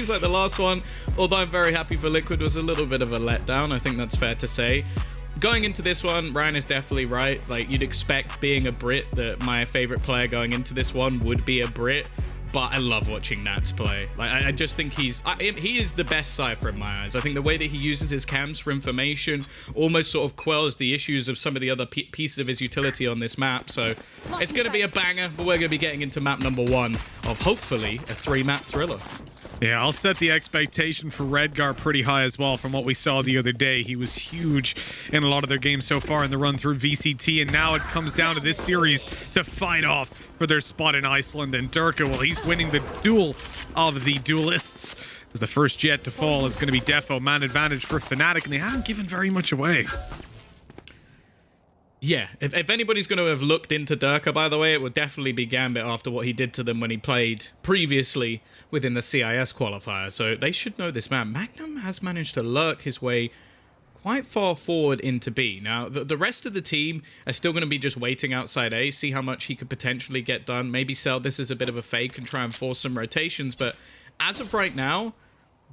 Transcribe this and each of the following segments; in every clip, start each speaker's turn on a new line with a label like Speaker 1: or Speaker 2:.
Speaker 1: seems like the last one, although I'm very happy for Liquid, was a little bit of a letdown. I think that's fair to say. Going into this one, Ryan is definitely right. Like, you'd expect, being a Brit, that my favorite player going into this one would be a Brit. But I love watching Nats play. Like, I just think he is the best Cypher in my eyes. I think the way that he uses his cams for information almost sort of quells the issues of some of the other pieces of his utility on this map. So it's going to be a banger, but we're going to be getting into map number 1 of hopefully a 3-map thriller.
Speaker 2: Yeah, I'll set the expectation for Redgar pretty high as well from what we saw the other day. He was huge in a lot of their games so far in the run through VCT, and now it comes down to this series to fight off for their spot in Iceland. And Durka, well, he's winning the duel of the duelists, as the first jet to fall is going to be Defo. Man advantage for FNATIC, and they haven't given very much away.
Speaker 1: Yeah, if anybody's going to have looked into Durka, by the way, it would definitely be Gambit after what he did to them when he played previously within the CIS qualifier. So they should know this man. Magnum has managed to lurk his way quite far forward into B. Now, the rest of the team are still going to be just waiting outside A, see how much he could potentially get done. Maybe sell this as a bit of a fake and try and force some rotations. But as of right now,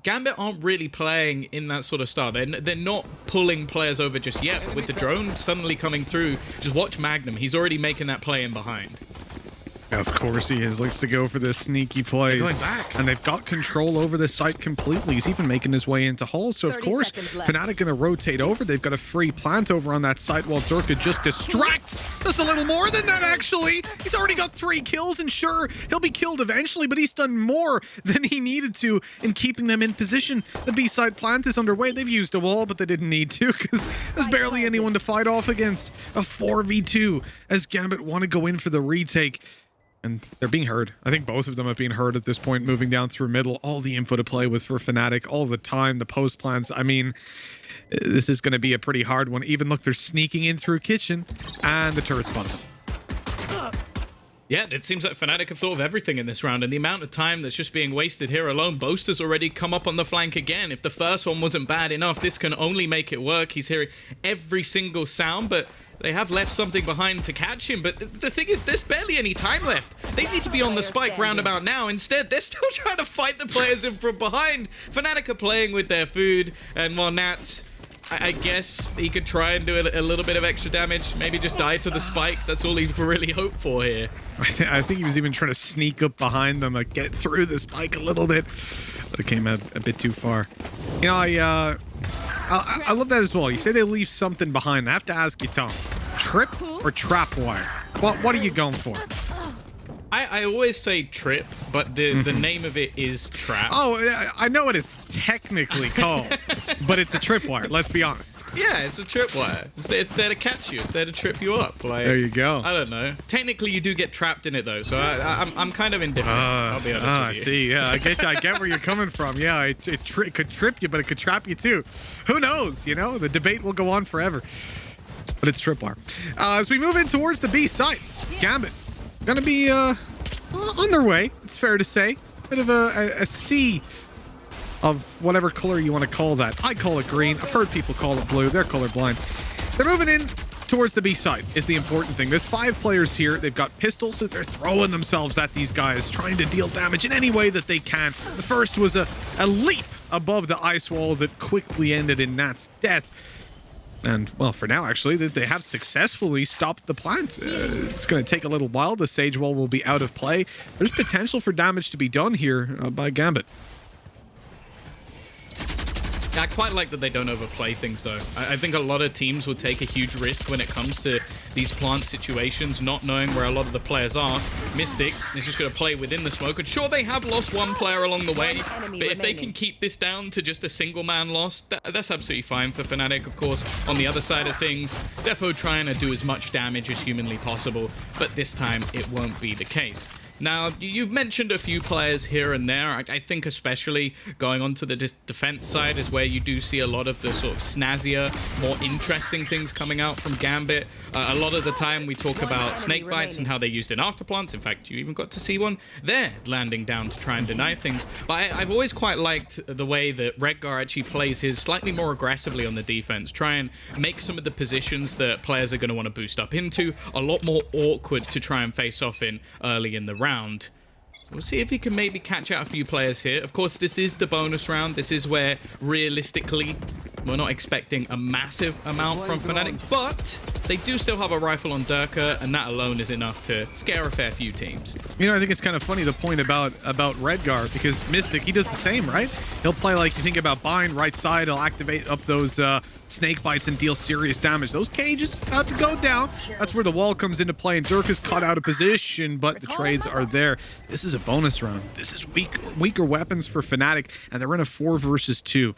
Speaker 1: Gambit aren't really playing in that sort of style. They're not pulling players over just yet. But with the drone suddenly coming through, just watch Magnum. He's already making that play in behind.
Speaker 2: Of course he is. Likes to go for the sneaky plays.
Speaker 1: They're going back.
Speaker 2: And they've got control over the site completely. He's even making his way into Hall. So, of course, FNATIC going to rotate over. They've got a free plant over on that site while Durka just distracts. Just a little more than that, actually. He's already got 3 kills, and sure, he'll be killed eventually, but he's done more than he needed to in keeping them in position. The B-side plant is underway. They've used a wall, but they didn't need to because there's barely anyone to fight off against. A 4v2 as Gambit want to go in for the retake. And they're being heard. I think both of them have been heard at this point, moving down through middle. All the info to play with for FNATIC all the time. The post plans. I mean, this is going to be a pretty hard one. Even look, they're sneaking in through kitchen, and the turret's spun.
Speaker 1: Yeah, it seems like FNATIC have thought of everything in this round, and the amount of time that's just being wasted here alone. Boaster's already come up on the flank again. If the first one wasn't bad enough, this can only make it work. He's hearing every single sound, but they have left something behind to catch him. But the thing is, there's barely any time left. They need to be on the spike roundabout now. Instead, they're still trying to fight the players in from behind. FNATIC are playing with their food, and while Nats, I guess he could try and do a little bit of extra damage. Maybe just die to the spike. That's all he's really hoped for here.
Speaker 2: I think he was even trying to sneak up behind them, like get through the spike a little bit, but it came out a bit too far. You know, I love that as well. You say they leave something behind. I have to ask you, Tom, trip or trap wire? What are you going for?
Speaker 1: I always say trip, but the name of it is trap.
Speaker 2: Oh, I know what it's technically called, but it's a tripwire, let's be honest.
Speaker 1: Yeah, it's a tripwire. It's there to catch you. It's there to trip you up. Like,
Speaker 2: there you go.
Speaker 1: I don't know. Technically, you do get trapped in it, though, so I'm kind of indifferent. I'll be honest with you.
Speaker 2: I see. Yeah, I get where you're coming from. Yeah, it could trip you, but it could trap you too. Who knows? You know, the debate will go on forever. But it's tripwire. As we move in towards the B site, Gambit gonna be on their way, it's fair to say. Bit of a sea of whatever color you want to call that. I call it green. I've heard people call it blue. They're colorblind. They're moving in towards the B side is the important thing. There's 5 players here. They've got pistols, so they're throwing themselves at these guys, trying to deal damage in any way that they can. The first was a leap above the ice wall that quickly ended in Nat's death. And, well, for now, actually, they have successfully stopped the plant. It's going to take a little while. The Sage Wall will be out of play. There's potential for damage to be done here by Gambit.
Speaker 1: I quite like that they don't overplay things, though. I think a lot of teams would take a huge risk when it comes to these plant situations, not knowing where a lot of the players are. Mystic is just going to play within the smoke. And sure, they have lost 1 player along the way, but if they can keep this down to just a single man loss, that's absolutely fine for FNATIC. Of course, on the other side of things, Defo trying to do as much damage as humanly possible, but this time it won't be the case. Now, you've mentioned a few players here and there. I think especially going on to the defense side is where you do see a lot of the sort of snazzier, more interesting things coming out from Gambit. A lot of the time we talk about snake bites and how they're used in afterplants. In fact, you even got to see one there landing down to try and deny things. But I've always quite liked the way that Redgar actually plays his slightly more aggressively on the defense. Try and make some of the positions that players are going to want to boost up into a lot more awkward to try and face off in early in the round. We'll see if he can maybe catch out a few players here. Of course, this is the bonus round. This is where, realistically, we're not expecting a massive amount from FNATIC, but they do still have a rifle on Durka, and that alone is enough to scare a fair few teams.
Speaker 2: You know, I think it's kind of funny, the point about Redgar, because Mystic, he does the same, right? He'll play like, you think about Bind, right side, he'll activate up those snake bites and deal serious damage. Those cages about to go down. That's where the wall comes into play, and Durka's caught out of position, but the trades are there. This is a bonus round. This is weaker weapons for FNATIC, and they're in a 4 versus 2.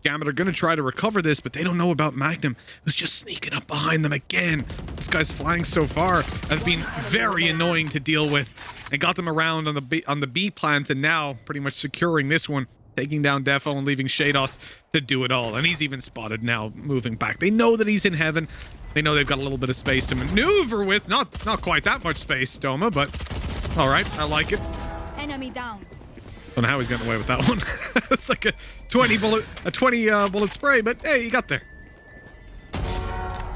Speaker 2: Gambit are going to try to recover this, but they don't know about Magnum, who's just sneaking up behind them again. This guy's flying so far has been very annoying to deal with, and got them around on the B plant, and now pretty much securing this one, taking down Defo and leaving Shados to do it all. And he's even spotted now, moving back. They know that he's in heaven. They know they've got a little bit of space to maneuver with. Not quite that much space, Doma, but all right, I like it.
Speaker 3: Enemy down.
Speaker 2: Don't know how he's getting away with that one. It's like a 20 bullet spray, but hey, he got there.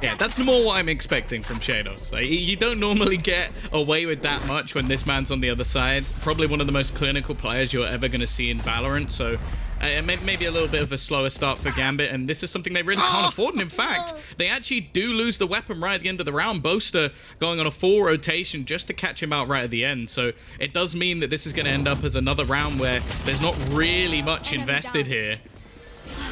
Speaker 1: Yeah, that's more what I'm expecting from Shados. Like, you don't normally get away with that much when this man's on the other side. Probably one of the most clinical players you're ever going to see in Valorant, so maybe a little bit of a slower start for Gambit, and this is something they really can't afford. And in fact, they actually do lose the weapon right at the end of the round. Boaster going on a full rotation just to catch him out right at the end, so it does mean that this is going to end up as another round where there's not really much invested here.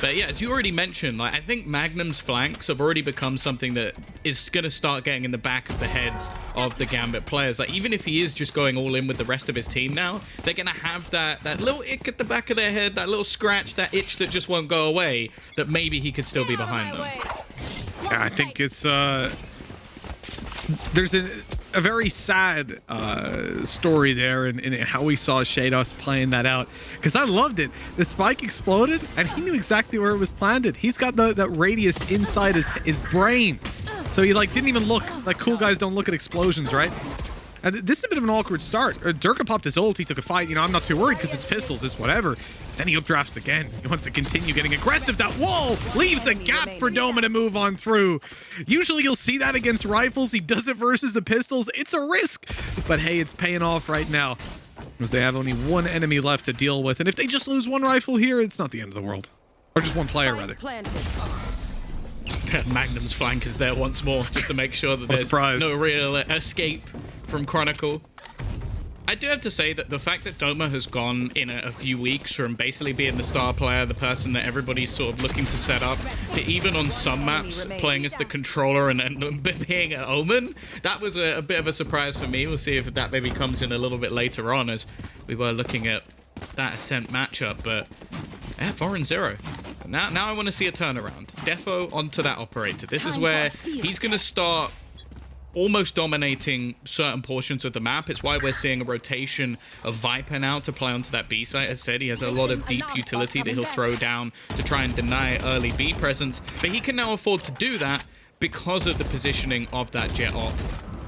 Speaker 1: But yeah, as you already mentioned, like, I think Magnum's flanks have already become something that is going to start getting in the back of the heads of the Gambit players. Like, even if he is just going all in with the rest of his team now, they're going to have that little ick at the back of their head, that little scratch, that itch that just won't go away, that maybe he could still be behind them.
Speaker 2: Yeah, I think it's there's a very sad story there in how we saw Shados playing that out, because I loved it. The spike exploded and he knew exactly where it was planted. He's got that radius inside his brain, so he like didn't even look. Like, cool guys don't look at explosions, right? And this is a bit of an awkward start. Durka popped his ult, he took a fight. You know, I'm not too worried because it's pistols, it's whatever. Then he updrafts again. He wants to continue getting aggressive. That wall leaves a gap for Doma to move on through. Usually you'll see that against rifles. He does it versus the pistols. It's a risk. But hey, it's paying off right now, as they have only one enemy left to deal with. And if they just lose one rifle here, it's not the end of the world. Or just one player, rather.
Speaker 1: Magnum's flank is there once more, just to make sure that there's no real escape from Chronicle. I do have to say that the fact that Doma has gone in a few weeks from basically being the star player, the person that everybody's sort of looking to set up, to even on some maps playing as the controller and being an Omen, that was a bit of a surprise for me. We'll see if that maybe comes in a little bit later on, as we were looking at that Ascent matchup. But yeah, 4-0. Now I want to see a turnaround. Defo onto that operator. This is where he's going to start almost dominating certain portions of the map. It's why we're seeing a rotation of Viper now to play onto that B site. As said, he has a lot of deep utility that he'll throw down to try and deny early B presence, but he can now afford to do that because of the positioning of that Jet Op,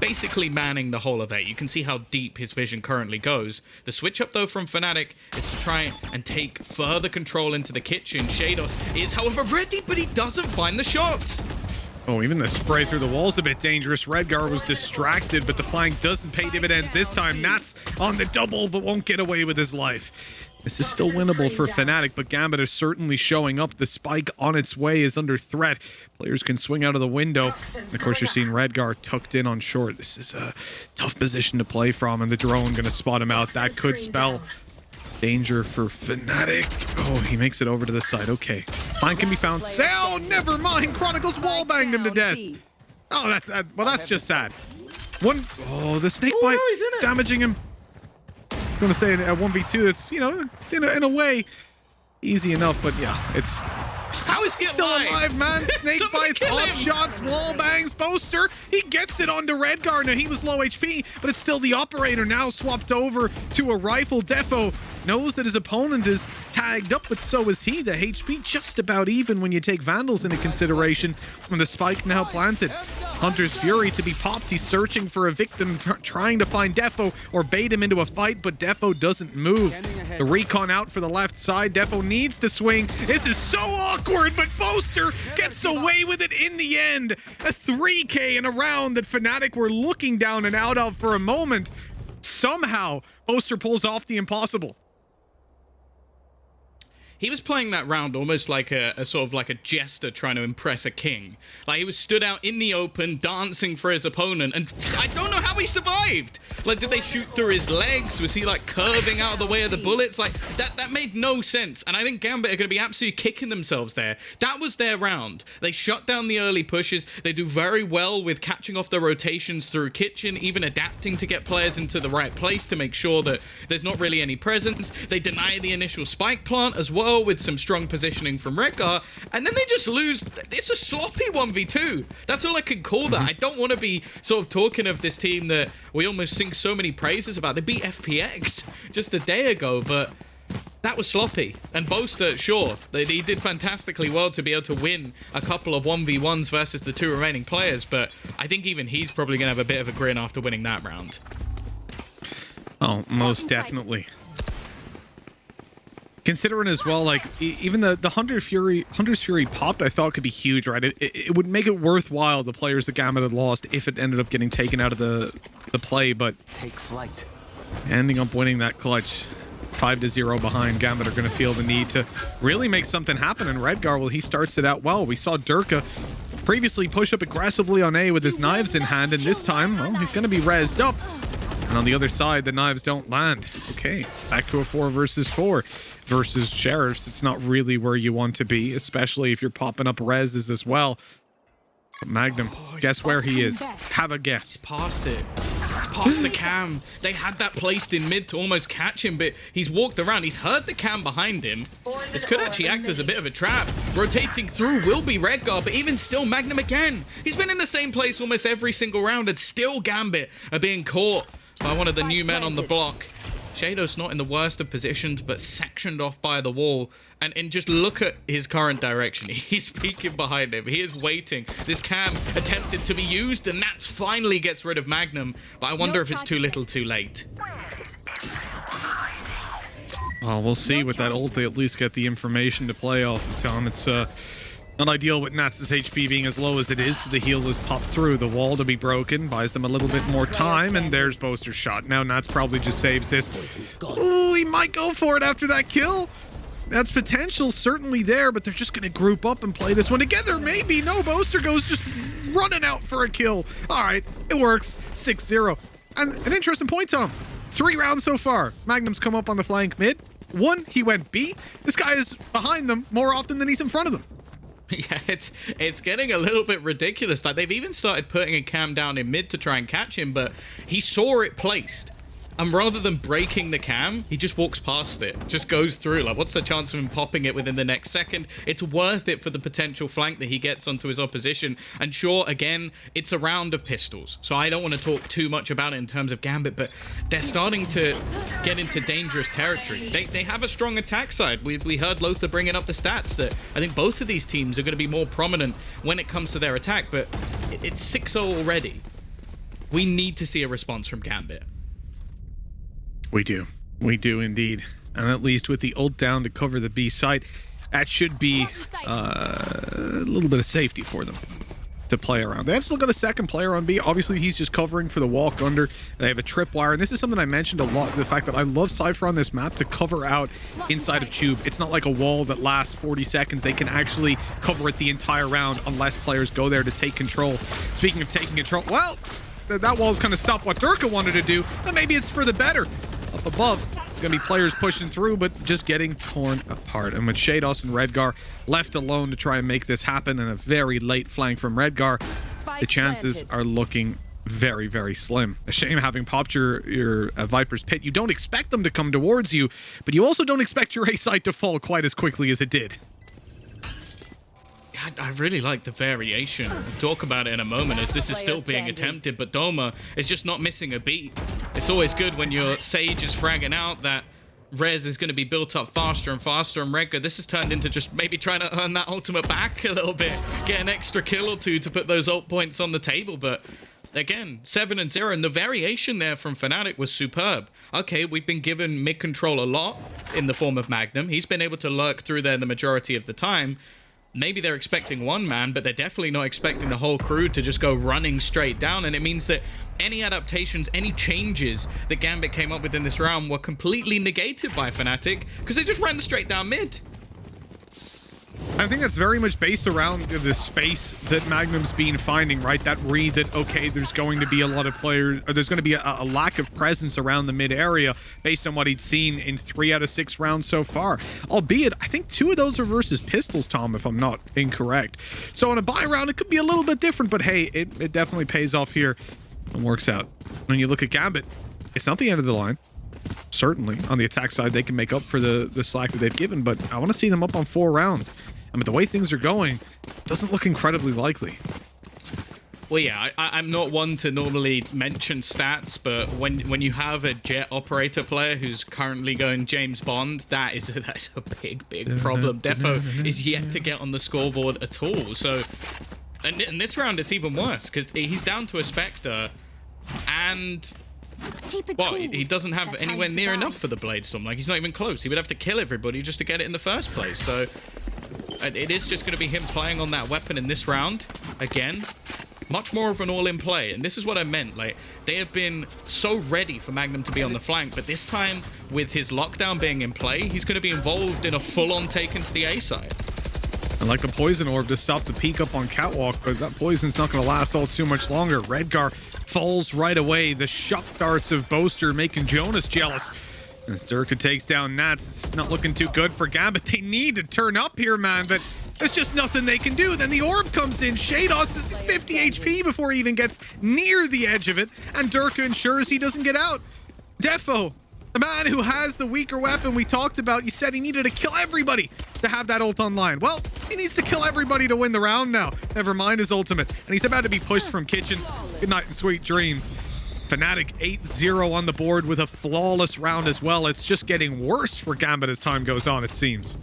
Speaker 1: basically manning the whole of A. You can see how deep his vision currently goes. The switch up though from FNATIC is to try and take further control into the kitchen. Shados is however ready, but he doesn't find the shots.
Speaker 2: Oh, even the spray through the wall's a bit dangerous. Redgar was distracted, but the flank doesn't pay dividends this time. Nats on the double, but won't get away with his life. This is still winnable for FNATIC, but Gambit is certainly showing up. The spike on its way is under threat. Players can swing out of the window. And of course, you're seeing Redgar tucked in on short. This is a tough position to play from, and the drone going to spot him out. That could spell danger for FNATIC. Oh, he makes it over to the side. Okay. Flank can be found. Oh, never mind. Chronicles wall banged him to death. Oh, well, that's just sad. Oh, the snake bite is damaging him. I'm going to say at 1v2, it's, you know, in a way, easy enough, but yeah, it's...
Speaker 1: How is he
Speaker 2: still alive, man? Snake bites, off shots, wall bangs, Boaster. He gets it onto Redgar. Now, he was low HP, but it's still the operator now swapped over to a rifle. Defo knows that his opponent is tagged up, but so is he. The HP just about even when you take Vandals into consideration. And the spike now planted. Hunter's Fury to be popped. He's searching for a victim, trying to find Defo or bait him into a fight, but Defo doesn't move. The recon out for the left side. Defo needs to swing. This is so awkward, but Boaster gets away with it in the end. A 3K in a round that FNATIC were looking down and out of for a moment. Somehow, Oster pulls off the impossible.
Speaker 1: He was playing that round almost like a sort of like a jester trying to impress a king. Like, he was stood out in the open, dancing for his opponent, and I don't know how he survived. Like, did they shoot through his legs? Was he, like, curving out of the way of the bullets? Like, that made no sense, and I think Gambit are going to be absolutely kicking themselves there. That was their round. They shut down the early pushes. They do very well with catching off the rotations through kitchen, even adapting to get players into the right place to make sure that there's not really any presence. They deny the initial spike plant as well, with some strong positioning from Redgar, and then they just lose. It's a sloppy 1v2. That's all I can call that. I don't want to be sort of talking of this team that we almost sing so many praises about. They beat FPX just a day ago, but that was sloppy. And Boaster, sure, he did fantastically well to be able to win a couple of 1v1s versus the 2 remaining players, but I think even he's probably going to have a bit of a grin after winning that round.
Speaker 2: Oh, most definitely. Considering as well, like, even the Hunter's Fury pop, I thought could be huge, right? It would make it worthwhile, the players that Gambit had lost, if it ended up getting taken out of the play, but
Speaker 3: take flight.
Speaker 2: Ending up winning that clutch 5-0 behind, Gambit are going to feel the need to really make something happen. And Redgar, well, he starts it out well. We saw Durka previously push up aggressively on A with his knives in hand, and this time, well, he's going to be rezzed up. And on the other side, the knives don't land. Okay, back to a 4 versus 4 versus Sheriffs. It's not really where you want to be, especially if you're popping up reses as well. But Magnum, guess where he is? Have a guess.
Speaker 1: He's past it. He's past the cam. They had that placed in mid to almost catch him, but he's walked around. He's heard the cam behind him. This could actually act as a bit of a trap. Rotating through will be Redgar, but even still, Magnum again. He's been in the same place almost every single round, and still Gambit are being caught by one of the new men on the block. Shado's not in the worst of positions, but sectioned off by the wall. And just look at his current direction. He's peeking behind him. He is waiting. This cam attempted to be used, and Nats finally gets rid of Magnum. But I wonder if it's too little too late.
Speaker 2: Oh, we'll see with that ult. They at least get the information to play off of Tom. It's not ideal with Nats' HP being as low as it is, so the heal is popped through. The wall to be broken buys them a little bit more time, and there's Boaster's shot. Now Nats probably just saves this. Ooh, he might go for it after that kill. That's potential certainly there, but they're just going to group up and play this one together. Maybe. No, Boaster goes just running out for a kill. All right, it works. 6-0. And an interesting point, Tom. 3 rounds so far. Magnum's come up on the flank mid. 1, he went B. This guy is behind them more often than he's in front of them.
Speaker 1: Yeah, it's getting a little bit ridiculous. Like, they've even started putting a cam down in mid to try and catch him, but he saw it placed. And rather than breaking the cam, he just walks past it, just goes through. Like, what's the chance of him popping it within the next second? It's worth it for the potential flank that he gets onto his opposition. And sure, again, it's a round of pistols, so I don't want to talk too much about it in terms of Gambit, but they're starting to get into dangerous territory. They have a strong attack side. We heard Lothar bringing up the stats that I think both of these teams are going to be more prominent when it comes to their attack, but it's 6-0 already. We need to see a response from Gambit.
Speaker 2: We do. We do indeed. And at least with the ult down to cover the B site, that should be a little bit of safety for them to play around. They have still got a second player on B. Obviously, he's just covering for the walk under. They have a tripwire, and this is something I mentioned a lot, the fact that I love Cypher on this map to cover out inside of Tube. It's not like a wall that lasts 40 seconds. They can actually cover it the entire round unless players go there to take control. Speaking of taking control, well, that wall's kind of stopped what Durka wanted to do, but maybe it's for the better. Up above, it's going to be players pushing through, but just getting torn apart. And with Shados and Redgar left alone to try and make this happen, and a very late flank from Redgar, the chances are looking very, very slim. A shame having popped your Viper's Pit. You don't expect them to come towards you, but you also don't expect your A site to fall quite as quickly as it did.
Speaker 1: I really like the variation. We'll talk about it in a moment as this is still being attempted, but Doma is just not missing a beat. It's always good when your Sage is fragging out that res is going to be built up faster and faster, and Redgar, this has turned into just maybe trying to earn that ultimate back a little bit, get an extra kill or two to put those ult points on the table, but again, 7-0, and the variation there from FNATIC was superb. Okay, we've been given mid control a lot in the form of Magnum. He's been able to lurk through there the majority of the time. maybe they're expecting one man, but they're definitely not expecting the whole crew to just go running straight down. And it means that any adaptations, any changes that Gambit came up with in this round were completely negated by FNATIC because they just ran straight down mid.
Speaker 2: I think that's very much based around the space that Magnum's been finding, right? That read that, okay, there's going to be a lot of players, or there's going to be a lack of presence around the mid area based on what he'd seen in 3 out of 6 rounds so far. Albeit, I think 2 of those are versus pistols, Tom, if I'm not incorrect. So in a buy round, it could be a little bit different, but hey, it definitely pays off here and works out. When you look at Gambit, it's not the end of the line. Certainly, on the attack side, they can make up for the slack that they've given, but I want to see them up on 4 rounds. I mean, the way things are going, it doesn't look incredibly likely.
Speaker 1: Well, yeah, I'm not one to normally mention stats, but when you have a jet operator player who's currently going James Bond, that's a big problem. Defo is yet to get on the scoreboard at all. So, and in this round, it's even worse because he's down to a Spectre, and well, he doesn't have anywhere near enough for the Blade Storm. Like, he's not even close. He would have to kill everybody just to get it in the first place. So it is just going to be him playing on that weapon in this round again. Much more of an all-in play, and this is what I meant. Like, they have been so ready for Magnum to be on the flank, but this time with his lockdown being in play, he's going to be involved in a full-on take into the A side.
Speaker 2: And like the poison orb to stop the peek up on catwalk, but that poison's not going to last all too much longer. Redgar falls right away. The shock darts of Boaster making Jonas jealous. As Durka takes down Nats, it's not looking too good for Gambit. They need to turn up here, man, but there's just nothing they can do. Then the orb comes in. Shados is 50 HP before he even gets near the edge of it, and Durka ensures he doesn't get out. Defo, the man who has the weaker weapon we talked about, you said he needed to kill everybody to have that ult online. Well, he needs to kill everybody to win the round now. Never mind his ultimate. And he's about to be pushed from kitchen. Good night and sweet dreams. FNATIC 8-0 on the board with a flawless round as well. It's just getting worse for Gambit as time goes on, it seems.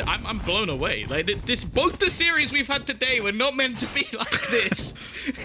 Speaker 1: I'm blown away. Like, both the series we've had today were not meant to be like this.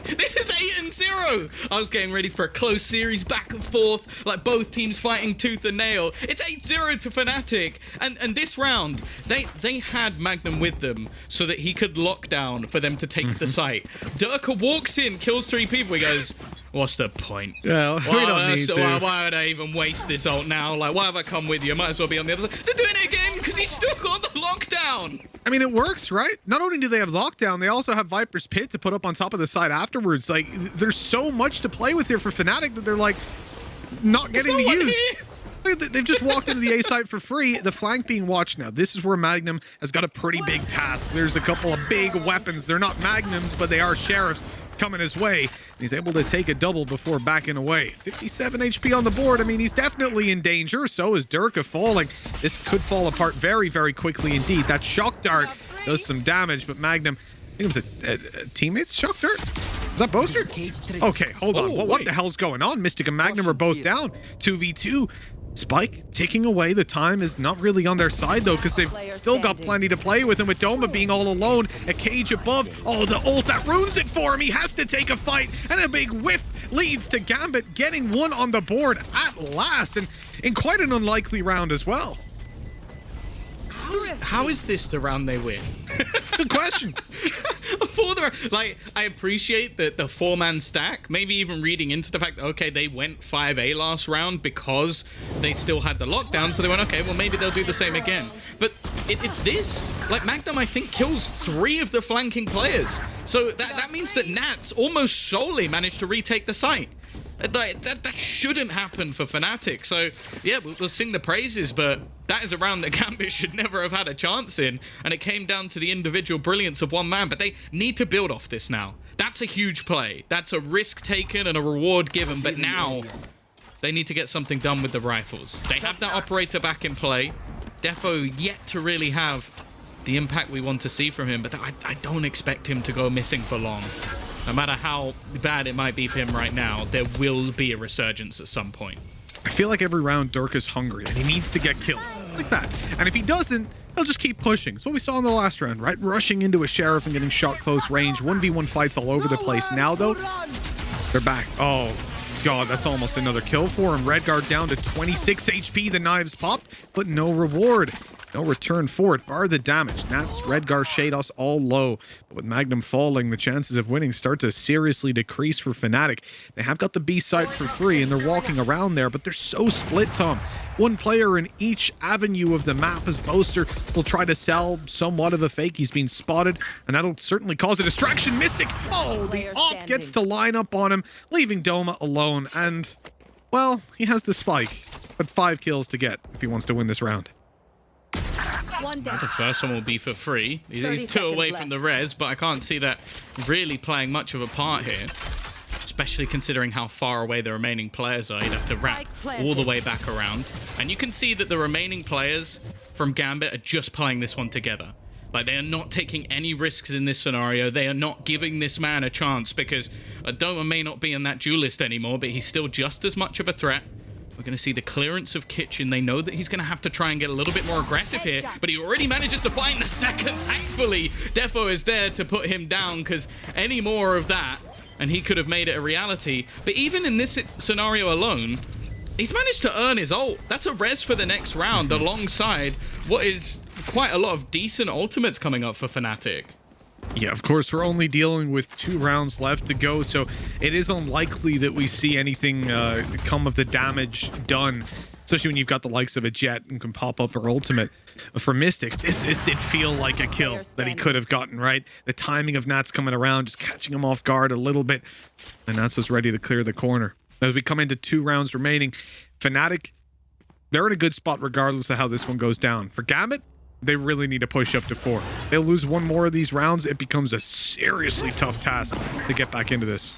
Speaker 1: This is 8-0. I was getting ready for a close series, back and forth, like both teams fighting tooth and nail. It's 8-0 to FNATIC, and this round they had Magnum with them so that he could lock down for them to take the site. Durka walks in, kills 3 people. He goes, what's the point?
Speaker 2: Yeah, we don't need to.
Speaker 1: Why would I even waste this ult now? Like, why have I come with you? I might as well be on the other side. They're doing it again because he's still got the lockdown.
Speaker 2: I mean, it works, right? Not only do they have lockdown, they also have Viper's Pit to put up on top of the side afterwards. Like, there's so much to play with here for FNATIC that they're, like, not getting to use. They've just walked into the A site for free. The flank being watched now. This is where Magnum has got a pretty big task. There's a couple of big weapons. They're not Magnums, but they are Sheriffs coming his way. And he's able to take a double before backing away. 57 HP on the board. I mean, he's definitely in danger. So is Durka falling. This could fall apart very, very quickly indeed. That shock dart does some damage, but Magnum, I think it was a teammate's shock dart? Is that Boaster? Okay, hold on. What the hell's going on? Mystic and Magnum are both down. 2v2. Spike ticking away. The time is not really on their side, though, because they've still got plenty to play with. And with Doma being all alone, a cage above. Oh, the ult that ruins it for him. He has to take a fight. And a big whiff leads to Gambit getting one on the board at last. And in quite an unlikely round as well.
Speaker 1: How is this the round they win?
Speaker 2: Good question.
Speaker 1: Like, I appreciate the 4-man stack, maybe even reading into the fact that, okay, they went 5A last round because they still had the lockdown, so they went, okay, well, maybe they'll do the same again. But it's this. Like, Magnum, I think, kills 3 of the flanking players. So that means that Nats almost solely managed to retake the site. That shouldn't happen for FNATIC. So, yeah, we'll sing the praises, but that is a round that Gambit should never have had a chance in, and it came down to the individual brilliance of one man, but they need to build off this now. That's a huge play. That's a risk taken and a reward given, but now they need to get something done with the rifles. They have that operator back in play. Defo yet to really have the impact we want to see from him, but I don't expect him to go missing for long. No matter how bad it might be for him right now, there will be a resurgence at some point.
Speaker 2: I feel like every round Durka's hungry and he needs to get kills like that. And if he doesn't, he'll just keep pushing. It's what we saw in the last round, right? Rushing into a Sheriff and getting shot close range. 1v1 fights all over the place. Now, though, they're back. Oh, God, that's almost another kill for him. Redguard down to 26 HP. The knives popped, but no reward. No return for it, bar the damage. Nats, Redgar, Shados all low. But with Magnum falling, the chances of winning start to seriously decrease for FNATIC. They have got the B site for free, and they're walking around there, but they're so split, Tom. One player in each avenue of the map as Boaster will try to sell somewhat of a fake. He's been spotted, and that'll certainly cause a distraction. Mystic! Oh, the op gets to line up on him, leaving Doma alone. And, well, he has the spike, but 5 kills to get if he wants to win this round.
Speaker 1: The first one will be for free. He's 2 away from the res, but I can't see that really playing much of a part here. Especially considering how far away the remaining players are. You'd have to wrap all the way back around. And you can see that the remaining players from Gambit are just playing this one together. Like, they are not taking any risks in this scenario. They are not giving this man a chance because Doma may not be in that duelist anymore, but he's still just as much of a threat. We're going to see the clearance of Kitchen. They know that he's going to have to try and get a little bit more aggressive here, but he already manages to find the second. Thankfully, Defo is there to put him down because any more of that, and he could have made it a reality. But even in this scenario alone, he's managed to earn his ult. That's a res for the next round alongside what is quite a lot of decent ultimates coming up for FNATIC.
Speaker 2: Yeah, of course, we're only dealing with 2 rounds left to go, so it is unlikely that we see anything come of the damage done, especially when you've got the likes of a Jet and can pop up her ultimate. For Mystic, this did feel like a kill that he could have gotten, right? The timing of Nats coming around, just catching him off guard a little bit, and Nats was ready to clear the corner. As we come into 2 rounds remaining, FNATIC, they're in a good spot regardless of how this one goes down. For Gambit, they really need to push up to 4. They'll lose 1 more of these rounds. It becomes a seriously tough task to get back into this.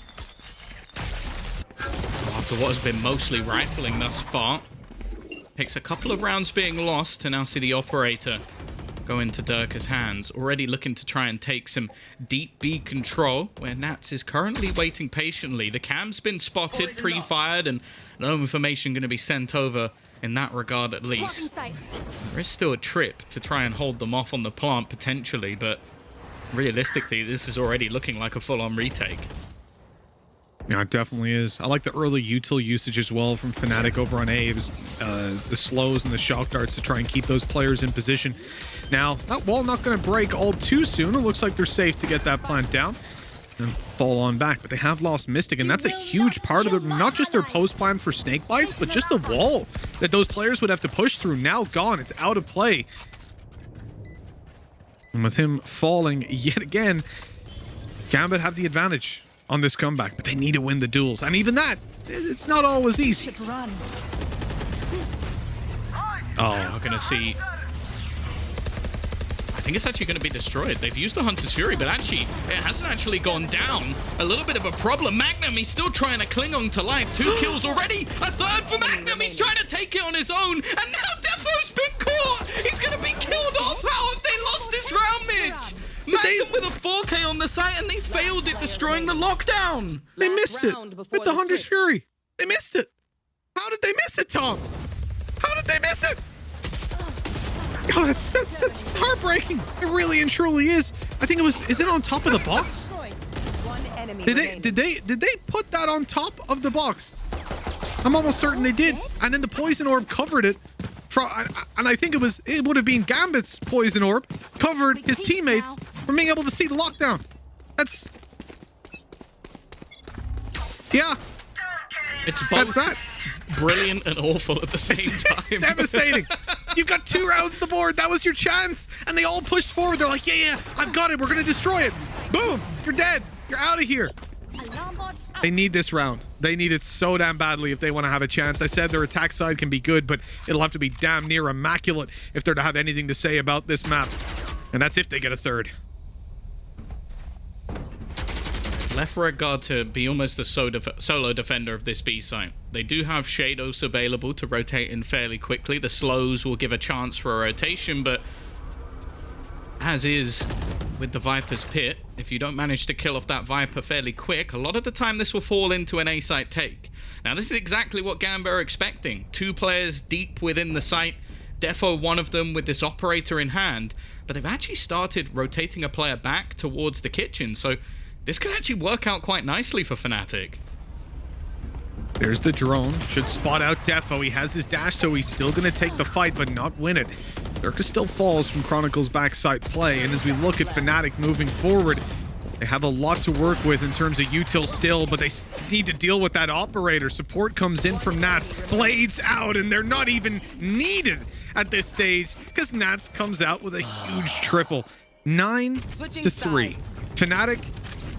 Speaker 1: After what has been mostly rifling thus far, takes a couple of rounds being lost to now see the operator go into Durka's hands. Already looking to try and take some deep B control, where Nats is currently waiting patiently. The cam's been spotted, pre-fired, and no information going to be sent over in that regard at least. There is still a trip to try and hold them off on the plant potentially, but realistically this is already looking like a full-on retake.
Speaker 2: Yeah, it definitely is. I like the early util usage as well from FNATIC over on A. It was the slows and the shock darts to try and keep those players in position. Now, that wall not going to break all too soon. It looks like they're safe to get that plant down and fall on back, but they have lost Mystic, and that's a huge part of not just their post plan for snake bites, but just the wall that those players would have to push through. Now gone, it's out of play, and with him falling yet again, Gambit have the advantage on this comeback, but they need to win the duels, and even that, it's not always easy.
Speaker 1: Oh, we're gonna see. I think it's actually going to be destroyed. They've used the Hunter's Fury, but actually, it hasn't actually gone down. A little bit of a problem. Magnum, he's still trying to cling on to life. 2 kills already. A 3rd for Magnum. He's trying to take it on his own. And now Defo's been caught. He's going to be killed off. How have they lost this round, Mitch? Magnum with a 4K on the site, and they failed it, destroying the lockdown.
Speaker 2: They missed it with the Hunter's Fury. They missed it. How did they miss it, Tom? How did they miss it? Oh, that's heartbreaking. It really and truly is. I think it was. Is it on top of the box? Did they put that on top of the box? I'm almost certain they did. And then the poison orb covered it. And I think it would have been Gambit's poison orb covered his teammates from being able to see the lockdown. That's, yeah.
Speaker 1: It's both.
Speaker 2: That's that.
Speaker 1: Brilliant and awful at the same time.
Speaker 2: Devastating. You've got 2 rounds to the board. That was your chance. And they all pushed forward. They're like, yeah, I've got it. We're going to destroy it. Boom. You're dead. You're out of here. They need this round. They need it so damn badly if they want to have a chance. I said their attack side can be good, but it'll have to be damn near immaculate if they're to have anything to say about this map. And that's if they get a 3rd.
Speaker 1: Left Redguard to be almost the solo defender of this B site. They do have Shados available to rotate in fairly quickly. The slows will give a chance for a rotation, but as is with the Viper's Pit, if you don't manage to kill off that Viper fairly quick, a lot of the time this will fall into an A site take. Now this is exactly what Gambit are expecting. 2 players deep within the site, Defo one of them with this operator in hand, but they've actually started rotating a player back towards the kitchen, so this could actually work out quite nicely for FNATIC.
Speaker 2: There's the drone. Should spot out Defo. He has his dash, so he's still going to take the fight, but not win it. Durka still falls from Chronicle's backside play, and as we look at FNATIC moving forward, they have a lot to work with in terms of util still, but they need to deal with that operator. Support comes in from Nats, blades out, and they're not even needed at this stage because Nats comes out with a huge triple. 9-3. FNATIC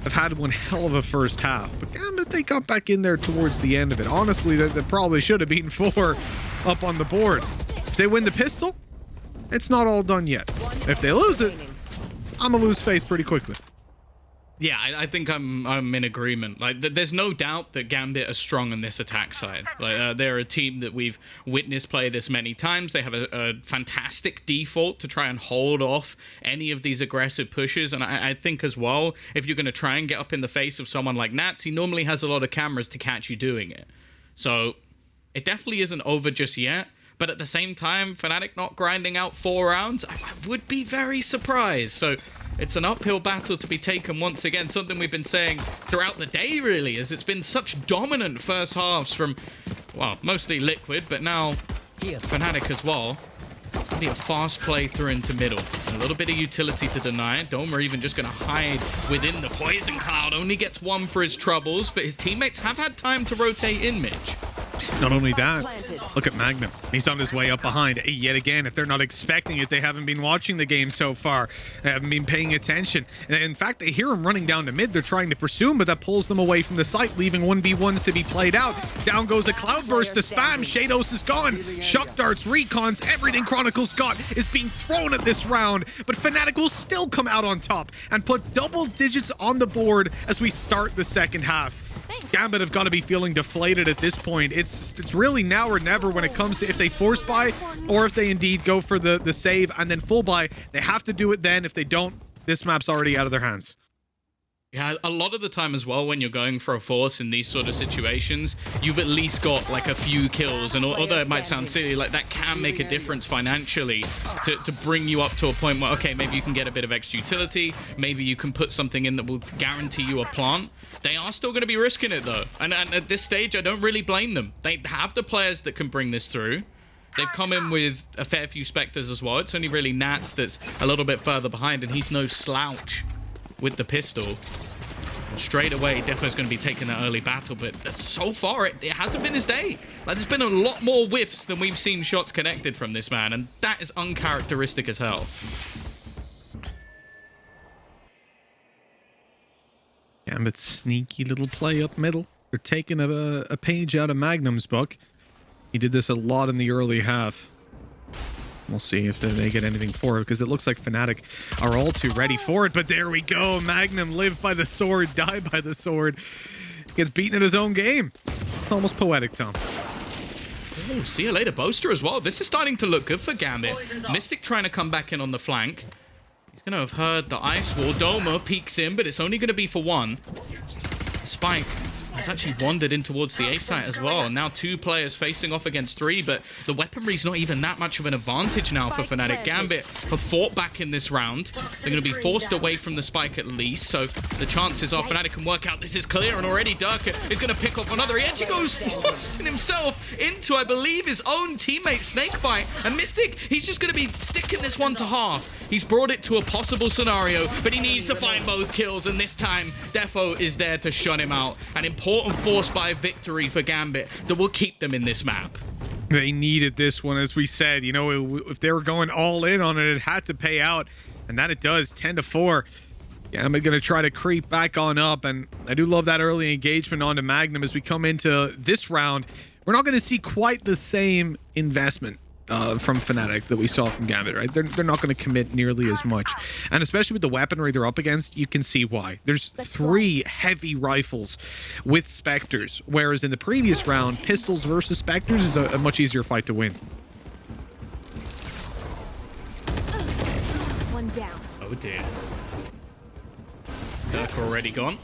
Speaker 2: have had one hell of a first half, but Gambit, they got back in there towards the end of it. Honestly, they probably should have beaten 4 up on the board. If they win the pistol, it's not all done yet. If they lose it, I'm gonna lose faith pretty quickly.
Speaker 1: Yeah, I think I'm in agreement. Like, there's no doubt that Gambit are strong on this attack side. Like, they're a team that we've witnessed play this many times. They have a fantastic default to try and hold off any of these aggressive pushes. And I think as well, if you're going to try and get up in the face of someone like Nats, he normally has a lot of cameras to catch you doing it. So it definitely isn't over just yet. But at the same time, FNATIC not grinding out 4 rounds, I would be very surprised. So it's an uphill battle to be taken once again, something we've been saying throughout the day, really, as it's been such dominant first halves from, well, mostly Liquid, but now FNATIC as well. It's going to be a fast play through into middle. A little bit of utility to deny. Doma even just going to hide within the poison cloud. Only gets 1 for his troubles, but his teammates have had time to rotate in, Mitch.
Speaker 2: Not only that, look at Magnum. He's on his way up behind. Yet again, if they're not expecting it, they haven't been watching the game so far. They haven't been paying attention. In fact, they hear him running down to mid. They're trying to pursue him, but that pulls them away from the site, leaving 1v1s to be played out. Down goes a Cloudburst. The spam. Shados is gone. Shock darts, recons, everything Chronicle's got is being thrown at this round. But FNATIC will still come out on top and put double digits on the board as we start the second half. Gambit have got to be feeling deflated at this point. It's really now or never when it comes to if they force buy or if they indeed go for the save and then full buy. They have to do it then. If they don't, this map's already out of their hands.
Speaker 1: Yeah, a lot of the time as well, when you're going for a force in these sort of situations, you've at least got like a few kills. And although it might sound silly, like that can make a difference financially to bring you up to a point where, okay, maybe you can get a bit of extra utility. Maybe you can put something in that will guarantee you a plant. They are still going to be risking it though. And at this stage, I don't really blame them. They have the players that can bring this through. They've come in with a fair few Spectres as well. It's only really Nats that's a little bit further behind, and he's no slouch with the pistol. And straight away, Defo's going to be taking that early battle, but so far, it hasn't been his day. Like, there's been a lot more whiffs than we've seen shots connected from this man, and that is uncharacteristic as hell.
Speaker 2: Gambit's sneaky little play up middle. They're taking a page out of Magnum's book. He did this a lot in the early half. We'll see if they get anything for it, because it looks like FNATIC are all too ready for it. But there we go. Magnum live by the sword, die by the sword. Gets beaten in his own game. Almost poetic, Tom.
Speaker 1: Oh, see you later, Boaster as well. This is starting to look good for Gambit. Mystic trying to come back in on the flank. He's going to have heard the ice wall. Doma peeks in, but it's only going to be for 1. Spike has actually wandered in towards the A site as well. Now 2 players facing off against 3, but the weaponry's not even that much of an advantage now for FNATIC. Gambit have fought back in this round. They're going to be forced away from the spike at least, so the chances are FNATIC can work out this is clear, and already Durka is going to pick off another. He actually goes forcing himself into, I believe, his own teammate Snakebite, and Mystic, he's just going to be sticking this one to half. He's brought it to a possible scenario, but he needs to find both kills, and this time Defo is there to shut him out. An important force buy victory for Gambit that will keep them in this map.
Speaker 2: They needed this one, as we said. You know, if they were going all in on it, it had to pay out, and that it does. 10-4. Gambit going to try to creep back on up, and I do love that early engagement onto Magnum as we come into this round. We're not going to see quite the same investment from FNATIC that we saw from Gambit, right? They're not going to commit nearly as much. And especially with the weaponry they're up against, you can see why. There's 3 heavy rifles with Spectres, whereas in the previous round, pistols versus Spectres is a much easier fight to win.
Speaker 3: One down.
Speaker 1: Oh dear. Dirk already gone.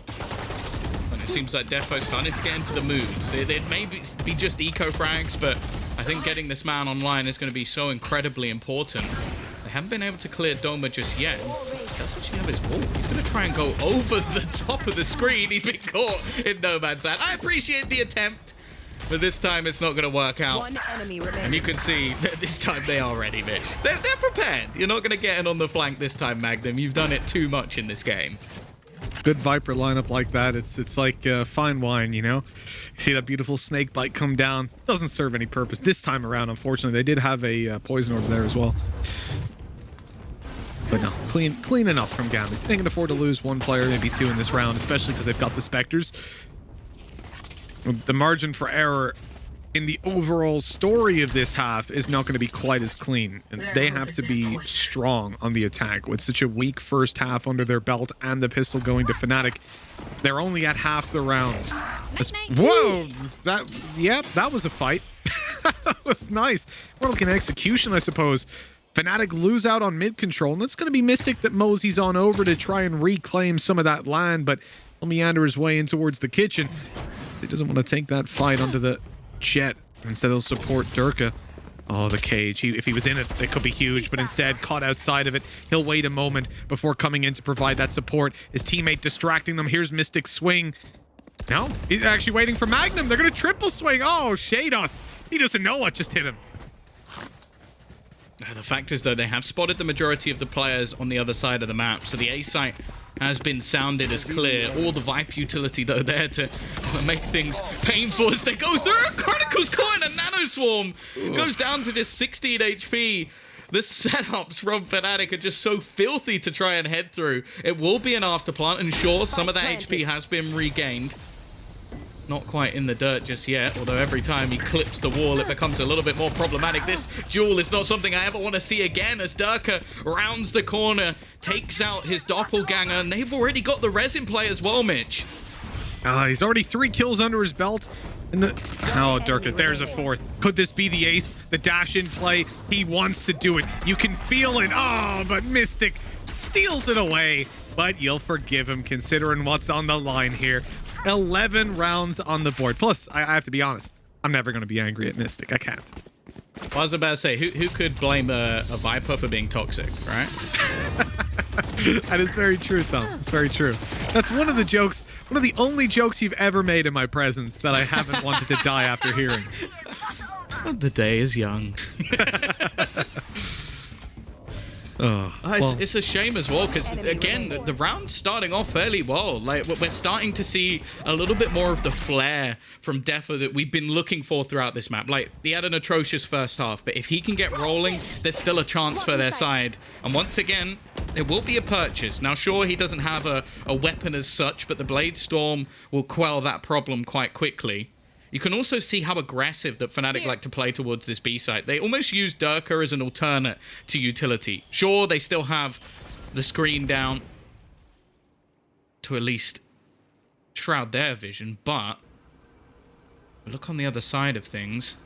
Speaker 1: And it seems like Defo's starting to get into the mood. It may be just eco frags, but I think getting this man online is going to be so incredibly important. They haven't been able to clear Doma just yet. He does actually have his wall. He's going to try and go over the top of the screen. He's been caught in no man's land. I appreciate the attempt. but this time it's not going to work out.
Speaker 3: One enemy remaining.
Speaker 1: And you can see that this time they are ready, Mitch. They're prepared. You're not going to get in on the flank this time, Magnum. You've done it too much in this game.
Speaker 2: Good Viper lineup like that. It's like fine wine, you know? You see that beautiful snake bite come down. Doesn't serve any purpose this time around, unfortunately. They did have a poison orb there as well. But no, clean enough from Gambit. They can afford to lose one player, maybe two in this round, especially because they've got the Spectres. The margin for error in the overall story of this half is not going to be quite as clean. And they have to be strong on the attack. With such a weak first half under their belt and the pistol going to FNATIC, they're only at half the rounds. Whoa! That was a fight. That was nice. We're looking at execution, I suppose. FNATIC lose out on mid control, and it's going to be Mystic that moseys on over to try and reclaim some of that land, but he'll meander his way in towards the kitchen. He doesn't want to take that fight onto the jet. Instead, he'll support Durka. Oh, the cage. If he was in it, it could be huge, but instead, caught outside of it. He'll wait a moment before coming in to provide that support. His teammate distracting them. Here's Mystic's swing. No, he's actually waiting for Magnum. They're going to triple swing. Oh, shade us. He doesn't know what just hit him.
Speaker 1: The fact is, though, they have spotted the majority of the players on the other side of the map, so the A site has been sounded as clear. All the Vipe utility, though, there to make things painful as they go through. Chronicle's caught in a Nano Swarm. Goes down to just 16 HP. The setups from FNATIC are just so filthy to try and head through. It will be an afterplant, and sure, some of that HP has been regained. Not quite in the dirt just yet, although every time he clips the wall, it becomes a little bit more problematic. This duel is not something I ever want to see again, as Durka rounds the corner, takes out his doppelganger, and they've already got the res in play as well, Mitch.
Speaker 2: He's already 3 kills under his belt. Oh, Durka, there's a fourth. Could this be the ace? The dash in play. He wants to do it. You can feel it. Oh, but Mystic steals it away. But you'll forgive him considering what's on the line here. 11 rounds on the board. Plus, I have to be honest, I'm never going to be angry at Mystic. I can't.
Speaker 1: Well, I was about to say, who could blame a Viper for being toxic, right?
Speaker 2: That is very true, Tom. It's very true. That's one of the jokes, one of the only jokes you've ever made in my presence that I haven't wanted to die after hearing.
Speaker 1: The day is young. It's a shame as well, because again, the round's starting off fairly well. Like, we're starting to see a little bit more of the flair from Defo that we've been looking for throughout this map. Like, he had an atrocious first half, but if he can get rolling, there's still a chance for their side. And once again, there will be a purchase. Now, sure, he doesn't have a weapon as such, but the Blade Storm will quell that problem quite quickly. You can also see how aggressive that FNATIC like to play towards this B site. They almost use Durka as an alternate to utility. Sure, they still have the screen down to at least shroud their vision, but look on the other side of things,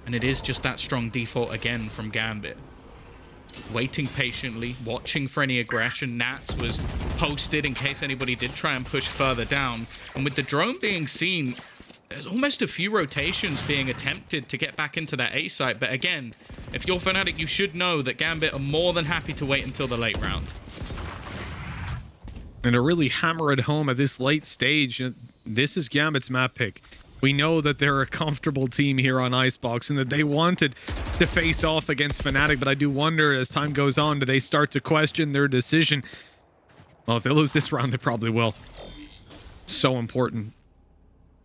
Speaker 1: and it is just that strong default again from Gambit. Waiting patiently, watching for any aggression. Nats was posted in case anybody did try and push further down. And with the drone being seen, there's almost a few rotations being attempted to get back into that A site. But again, if you're FNATIC, you should know that Gambit are more than happy to wait until the late round.
Speaker 2: And to really hammer it home at this late stage, this is Gambit's map pick. We know that they're a comfortable team here on ICEBOX and that they wanted to face off against FNATIC, but I do wonder as time goes on, do they start to question their decision? Well, if they lose this round, they probably will. So important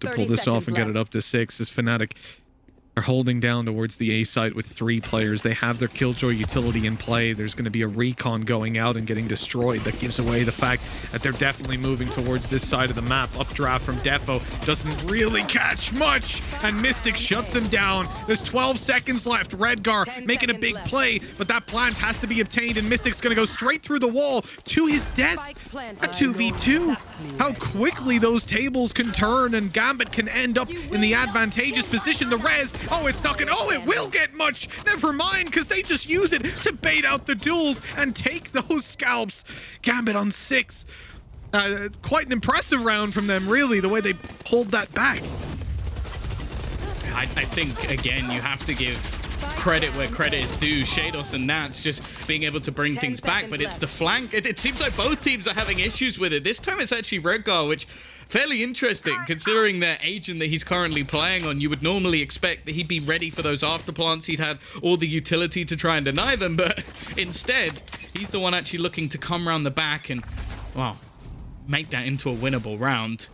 Speaker 2: to pull this off and get it up to 6 as FNATIC are holding down towards the A site with 3 players. They have their Killjoy utility in play. There's going to be a recon going out and getting destroyed. That gives away the fact that they're definitely moving towards this side of the map. Updraft from Defo doesn't really catch much, and Mystic shuts him down. There's 12 seconds left. Redgar making a big play, but that plant has to be obtained, and Mystic's going to go straight through the wall to his death. A 2v2. How quickly those tables can turn, and Gambit can end up in the advantageous position. The res, oh, it's not gonna, oh, it will get much. Never mind, because they just use it to bait out the duels and take those scalps. Gambit on 6. Quite an impressive round from them, really, the way they pulled that back.
Speaker 1: I think, again, you have to give credit where credit is due. Shados and Nats just being able to bring things back, but it's the flank. It seems like both teams are having issues with it. This time it's actually Redgar, which fairly interesting considering their agent that he's currently playing on. You would normally expect that he'd be ready for those after plants. He'd had all the utility to try and deny them, but instead, he's the one actually looking to come around the back and, well, make that into a winnable round.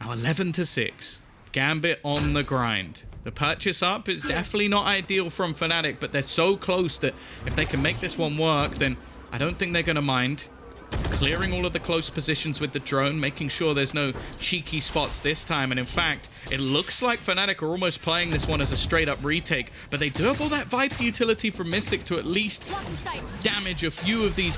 Speaker 1: Now 11-6. Gambit on the grind. The purchase up is definitely not ideal from FNATIC, but they're so close that if they can make this one work, then I don't think they're going to mind. Clearing all of the close positions with the drone, making sure there's no cheeky spots this time. And in fact, it looks like FNATIC are almost playing this one as a straight-up retake, but they do have all that Viper utility from Mystic to at least damage a few of these